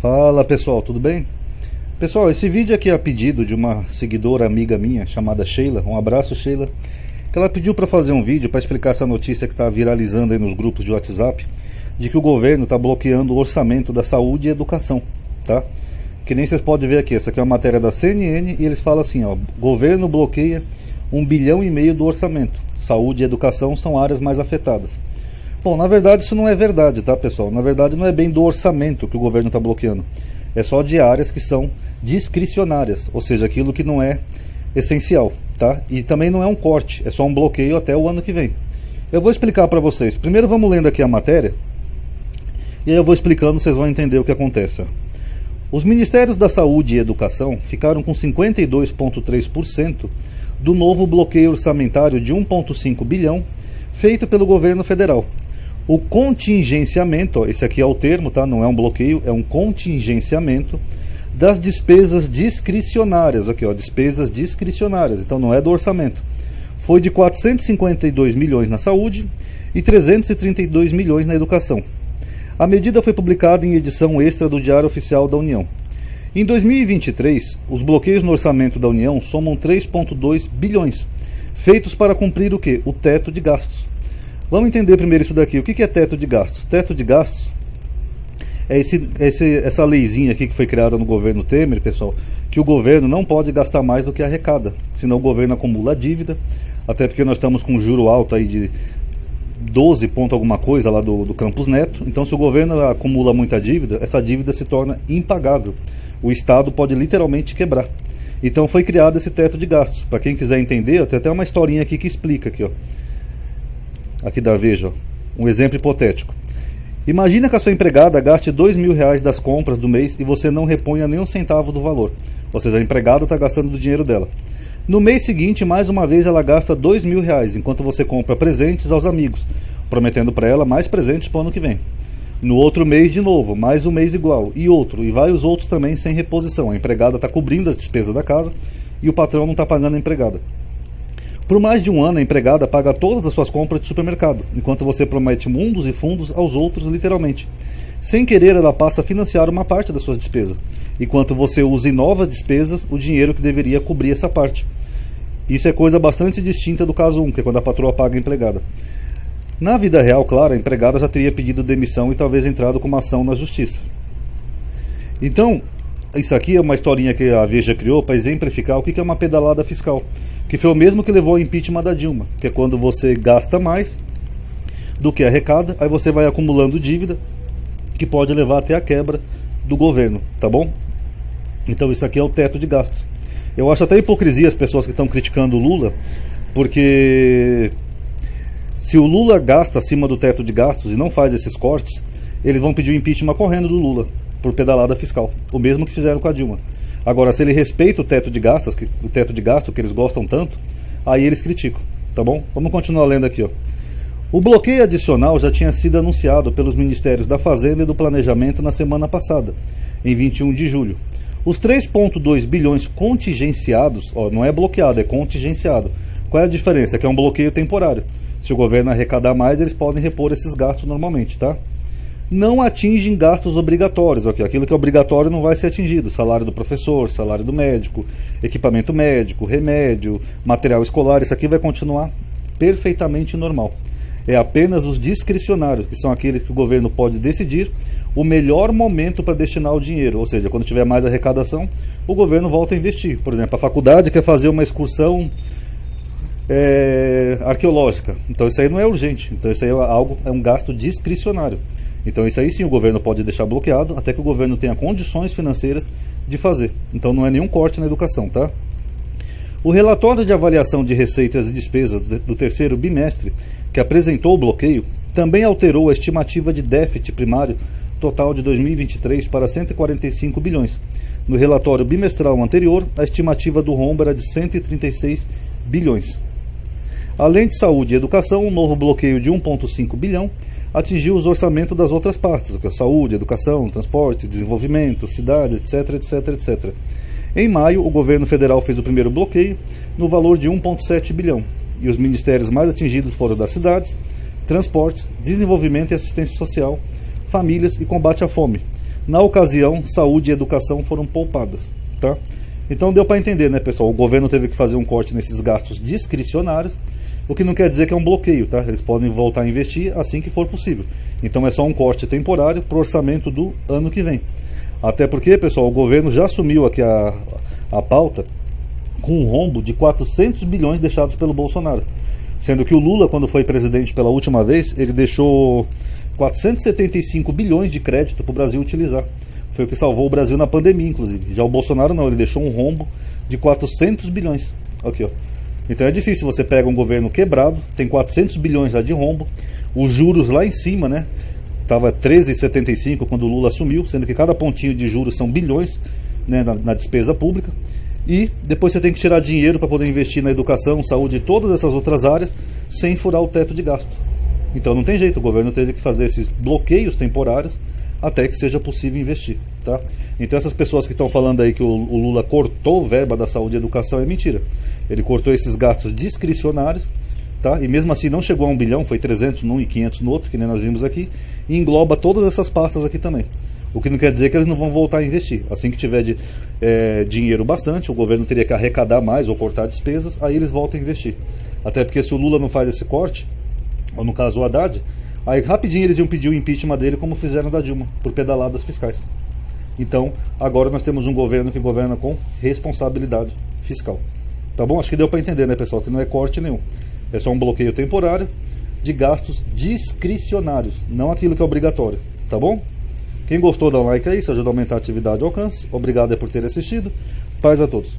Fala pessoal, tudo bem? Pessoal, esse vídeo aqui é a pedido de uma seguidora amiga minha chamada Sheila. Um abraço, Sheila. Que ela pediu para fazer um vídeo para explicar essa notícia que está viralizando aí nos grupos de WhatsApp, de que o governo está bloqueando o orçamento da saúde e educação, tá? Que nem vocês podem ver aqui, essa aqui é uma matéria da CNN e eles falam assim, ó: governo bloqueia 1,5 bilhão do orçamento. Saúde e educação são áreas mais afetadas. Bom, na verdade isso não é verdade, tá, pessoal? Na verdade não é bem do orçamento que o governo está bloqueando. É só de áreas que são discricionárias, ou seja, aquilo que não é essencial, tá? E também não é um corte, é só um bloqueio até o ano que vem. Eu vou explicar para vocês. Primeiro vamos lendo aqui a matéria, e aí eu vou explicando, vocês vão entender o que acontece. Ó. Os Ministérios da Saúde e Educação ficaram com 52,3% do novo bloqueio orçamentário de 1,5 bilhão feito pelo governo federal. O contingenciamento, ó, esse aqui é o termo, tá? Não é um bloqueio, é um contingenciamento das despesas discricionárias, aqui, ó, despesas discricionárias, então não é do orçamento. Foi de 452 milhões na saúde e 332 milhões na educação. A medida foi publicada em edição extra do Diário Oficial da União. Em 2023, os bloqueios no orçamento da União somam 3,2 bilhões, feitos para cumprir o quê? O teto de gastos. Vamos entender primeiro isso daqui. O que é teto de gastos? Teto de gastos é essa leizinha aqui que foi criada no governo Temer, pessoal, que o governo não pode gastar mais do que arrecada, senão o governo acumula dívida, até porque nós estamos com um juro alto aí de 12 ponto alguma coisa lá do Campos Neto. Então se o governo acumula muita dívida, essa dívida se torna impagável. O Estado pode literalmente quebrar. Então foi criado esse teto de gastos. Para quem quiser entender, tem até uma historinha aqui que explica aqui, ó. Aqui da Veja, ó. Um exemplo hipotético. Imagina que a sua empregada gaste R$2.000 das compras do mês e você não reponha nem um centavo do valor. Ou seja, a empregada está gastando do dinheiro dela. No mês seguinte, mais uma vez, ela gasta R$2.000, enquanto você compra presentes aos amigos, prometendo para ela mais presentes para o ano que vem. No outro mês, de novo, mais um mês igual, e outro, e vários outros também sem reposição. A empregada está cobrindo as despesas da casa e o patrão não está pagando a empregada. Por mais de um ano, a empregada paga todas as suas compras de supermercado, enquanto você promete mundos e fundos aos outros, literalmente. Sem querer, ela passa a financiar uma parte das suas despesas, enquanto você usa em novas despesas o dinheiro que deveria cobrir essa parte. Isso é coisa bastante distinta do caso 1, que é quando a patroa paga a empregada. Na vida real, claro, a empregada já teria pedido demissão e talvez entrado com uma ação na justiça. Então, isso aqui é uma historinha que a Veja criou para exemplificar o que é uma pedalada fiscal, que foi o mesmo que levou ao impeachment da Dilma, que é quando você gasta mais do que arrecada, aí você vai acumulando dívida, que pode levar até a quebra do governo, tá bom? Então isso aqui é o teto de gastos. Eu acho até hipocrisia as pessoas que estão criticando o Lula, porque se o Lula gasta acima do teto de gastos e não faz esses cortes, eles vão pedir o impeachment correndo do Lula, por pedalada fiscal, o mesmo que fizeram com a Dilma. Agora, se ele respeita o teto de gastos, que eles gostam tanto, aí eles criticam, tá bom? Vamos continuar lendo aqui, ó. O bloqueio adicional já tinha sido anunciado pelos Ministérios da Fazenda e do Planejamento na semana passada, em 21 de julho. Os 3,2 bilhões contingenciados, ó, não é bloqueado, é contingenciado. Qual é a diferença? É que é um bloqueio temporário. Se o governo arrecadar mais, eles podem repor esses gastos normalmente, tá? Não atingem gastos obrigatórios, okay? Aquilo que é obrigatório não vai ser atingido: salário do professor, salário do médico, equipamento médico, remédio, material escolar. Isso aqui vai continuar perfeitamente normal. É apenas os discricionários, que são aqueles que o governo pode decidir o melhor momento para destinar o dinheiro, ou seja, quando tiver mais arrecadação, o governo volta a investir. Por exemplo, a faculdade quer fazer uma excursão arqueológica, então isso aí não é urgente, então isso aí é um gasto discricionário. Então isso aí sim o governo pode deixar bloqueado até que o governo tenha condições financeiras de fazer. Então não é nenhum corte na educação, tá? O relatório de avaliação de receitas e despesas do terceiro bimestre, que apresentou o bloqueio, também alterou a estimativa de déficit primário total de 2023 para 145 bilhões. No relatório bimestral anterior, a estimativa do rombo era de 136 bilhões. Além de saúde e educação, um novo bloqueio de 1,5 bilhão atingiu os orçamentos das outras pastas, que é saúde, educação, transporte, desenvolvimento, cidades, etc, etc, etc. Em maio, o governo federal fez o primeiro bloqueio, no valor de 1,7 bilhão, e os ministérios mais atingidos foram das cidades, transportes, desenvolvimento e assistência social, famílias e combate à fome, Na ocasião, saúde e educação foram poupadas, tá? Então deu para entender, né, pessoal? O governo teve que fazer um corte nesses gastos discricionários, o que não quer dizer que é um bloqueio, tá? Eles podem voltar a investir assim que for possível. Então é só um corte temporário para o orçamento do ano que vem. Até porque, pessoal, o governo já assumiu aqui a pauta com um rombo de 400 bilhões deixados pelo Bolsonaro. Sendo que o Lula, quando foi presidente pela última vez, ele deixou 475 bilhões de crédito para o Brasil utilizar. Foi o que salvou o Brasil na pandemia, inclusive. Já o Bolsonaro não, ele deixou um rombo de 400 bilhões. Aqui, ó. Então é difícil, você pega um governo quebrado, tem 400 bilhões já de rombo, os juros lá em cima, né? Estava 13,75 quando o Lula assumiu, sendo que cada pontinho de juros são bilhões, né, na despesa pública. E depois você tem que tirar dinheiro para poder investir na educação, saúde e todas essas outras áreas, sem furar o teto de gasto. Então não tem jeito, o governo teve que fazer esses bloqueios temporários até que seja possível investir, tá? Então essas pessoas que estão falando aí que o Lula cortou verba da saúde e educação é mentira. Ele cortou esses gastos discricionários, tá? E mesmo assim não chegou a 1 bilhão, foi 300 num e 500 no outro, que nem nós vimos aqui, e engloba todas essas pastas aqui também. O que não quer dizer que eles não vão voltar a investir. Assim que tiver dinheiro bastante, o governo teria que arrecadar mais ou cortar despesas, aí eles voltam a investir. Até porque se o Lula não faz esse corte, ou no caso o Haddad, aí rapidinho eles iam pedir o impeachment dele, como fizeram da Dilma, por pedaladas fiscais. Então, agora nós temos um governo que governa com responsabilidade fiscal. Tá bom? Acho que deu para entender, né, pessoal, que não é corte nenhum. É só um bloqueio temporário de gastos discricionários, não aquilo que é obrigatório. Tá bom? Quem gostou, dá um like aí, isso ajuda a aumentar a atividade e alcance. Obrigado por ter assistido. Paz a todos.